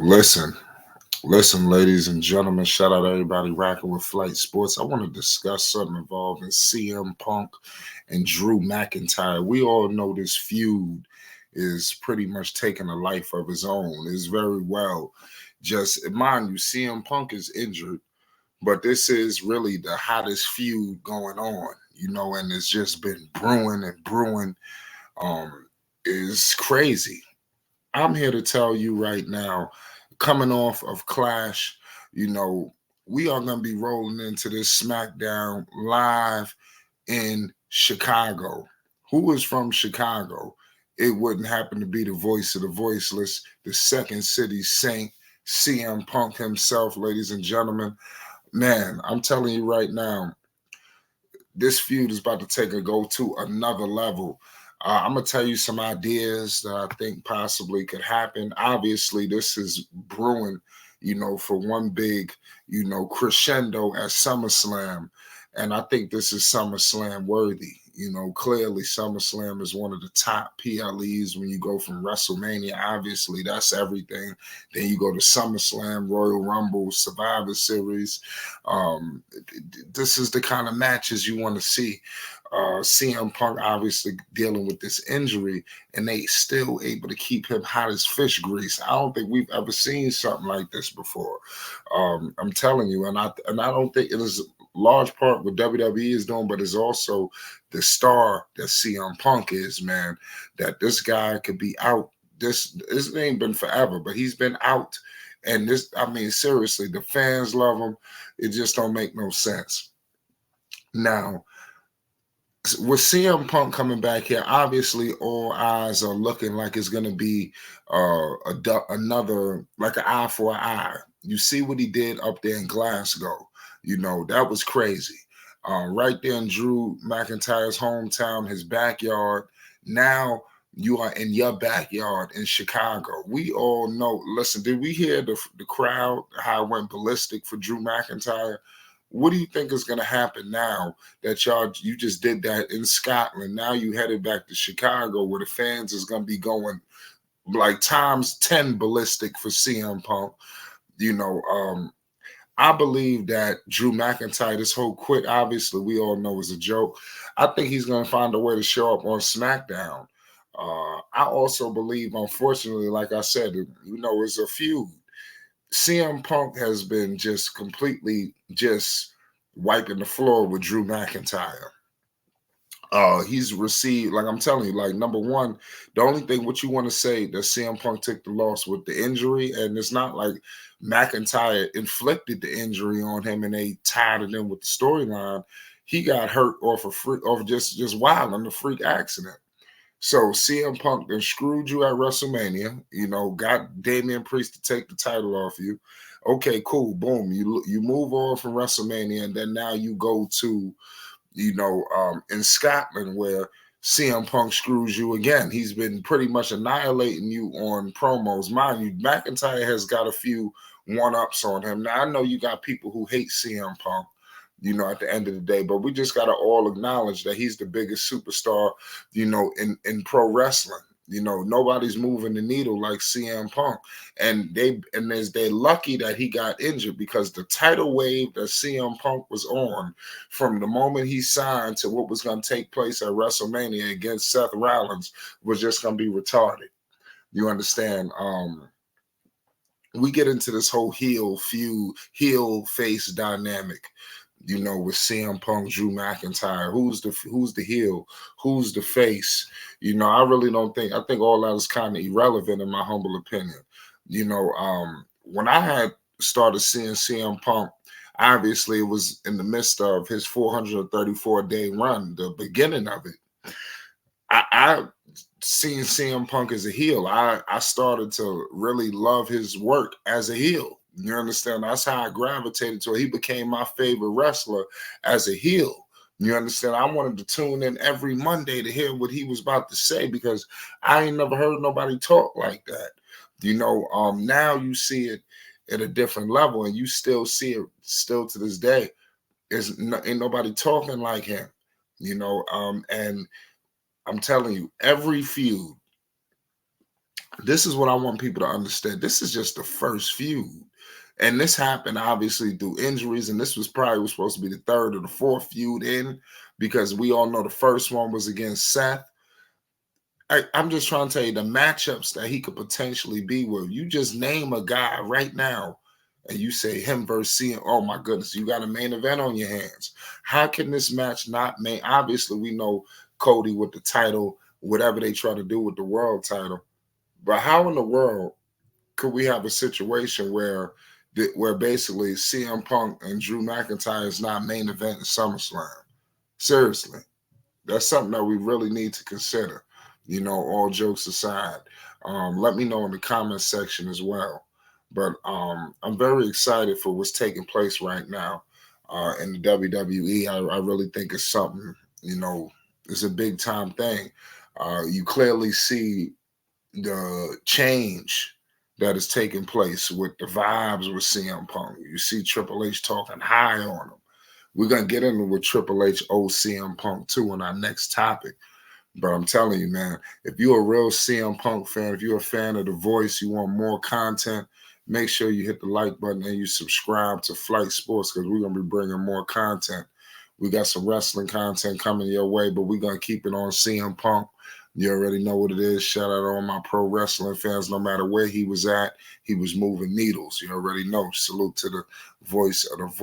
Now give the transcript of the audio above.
Listen, listen, ladies and gentlemen. Shout out to everybody rocking with Flight Sports. I want to discuss something involving CM Punk and Drew McIntyre. We all know this feud is pretty much taking a life of his own. It's very well. Just mind you, CM Punk is injured, but this is really the hottest feud going on, and it's just been brewing and brewing. Um, is crazy. I'm here to tell you right now, coming off of Clash, you know, we are going to be rolling into this Smackdown live in Chicago. Who is from Chicago? It wouldn't happen to be the voice of the voiceless, the second city saint, CM Punk himself, ladies and gentlemen. Man, I'm telling you right now, this feud is about to take a go to another level. I'm gonna tell you some ideas that I think possibly could happen. Obviously, this is brewing, for one big, crescendo at SummerSlam, and I think this is SummerSlam worthy. Clearly SummerSlam is one of the top PLEs when you go from WrestleMania. Obviously, that's everything. Then you go to SummerSlam, Royal Rumble, Survivor Series. This is the kind of matches you want to see. CM Punk obviously dealing with this injury, and they still able to keep him hot as fish grease. I don't think we've ever seen something like this before. I'm telling you, and I don't think it is large part what WWE is doing, but it's also the star that CM Punk is, man. That this guy could be out. This ain't been forever, but he's been out. And this, I mean, seriously, the fans love him. It just don't make no sense. Now, with CM Punk coming back here, obviously all eyes are looking like it's going to be another, like an eye for an eye. You see what he did up there in Glasgow. That was crazy. Right there in Drew McIntyre's hometown, his backyard. Now you are in your backyard in Chicago. We all know. Listen, did we hear the crowd, how it went ballistic for Drew McIntyre? What do you think is going to happen now that you just did that in Scotland? Now you headed back to Chicago where the fans is going to be going like times 10 ballistic for CM Punk. I believe that Drew McIntyre, this whole quit, obviously we all know is a joke. I think he's going to find a way to show up on Smackdown. I also believe, unfortunately, like I said, it's a feud. CM Punk has been just completely just wiping the floor with Drew McIntyre. He's received, like I'm telling you, like number one, the only thing what you want to say that CM Punk took the loss with the injury, and it's not like McIntyre inflicted the injury on him and they tied it in with the storyline. He got hurt off a freak, off just wild on the freak accident. So CM Punk then screwed you at WrestleMania. Got Damian Priest to take the title off you. Okay, cool, boom. You move on from WrestleMania, and then now you go to in Scotland where CM Punk screws you again. He's been pretty much annihilating you on promos. Mind you, McIntyre has got a few one-ups on him. Now, I know you got people who hate CM Punk, at the end of the day, but we just got to all acknowledge that he's the biggest superstar, in pro wrestling. Nobody's moving the needle like CM Punk, and they're lucky that he got injured because the tidal wave that CM Punk was on from the moment he signed to what was going to take place at WrestleMania against Seth Rollins was just going to be retarded. You understand? We get into this whole heel feud, heel face dynamic. With CM Punk, Drew McIntyre, who's the heel, who's the face. I really don't think. I think all that is kind of irrelevant in my humble opinion. When I had started seeing CM Punk, obviously it was in the midst of his 434-day run, the beginning of it. I seen CM Punk as a heel. I started to really love his work as a heel. You understand? That's how I gravitated to it. He became my favorite wrestler as a heel. You understand? I wanted to tune in every Monday to hear what he was about to say because I ain't never heard nobody talk like that. Now you see it at a different level, and you still see it still to this day. Ain't nobody talking like him. And I'm telling you, every feud, This is what I want people to understand. This is just the first feud. And this happened obviously through injuries, and this was supposed to be the third or the fourth feud in, because we all know the first one was against Seth. I'm just trying to tell you the matchups that he could potentially be with. You just name a guy right now and you say him versus CM. Oh my goodness, you got a main event on your hands. How can this match not main? Obviously, we know Cody with the title, whatever they try to do with the world title. But how in the world could we have a situation where basically CM Punk and Drew McIntyre is not main event in SummerSlam? Seriously, that's something that we really need to consider. All jokes aside, let me know in the comments section as well. But I'm very excited for what's taking place right now in the WWE. I really think it's something, it's a big time thing. You clearly see the change that is taking place with the vibes with CM Punk. You see Triple H talking high on him. We're going to get into with Triple H owes CM Punk too in our next topic. But I'm telling you, man, if you're a real CM Punk fan, if you're a fan of The Voice, you want more content, make sure you hit the like button and you subscribe to Flight Sports, because we're going to be bringing more content. We got some wrestling content coming your way, but we're going to keep it on CM Punk. You already know what it is. Shout out to all my pro wrestling fans. No matter where he was at, he was moving needles. You already know. Salute to the voice of the voice.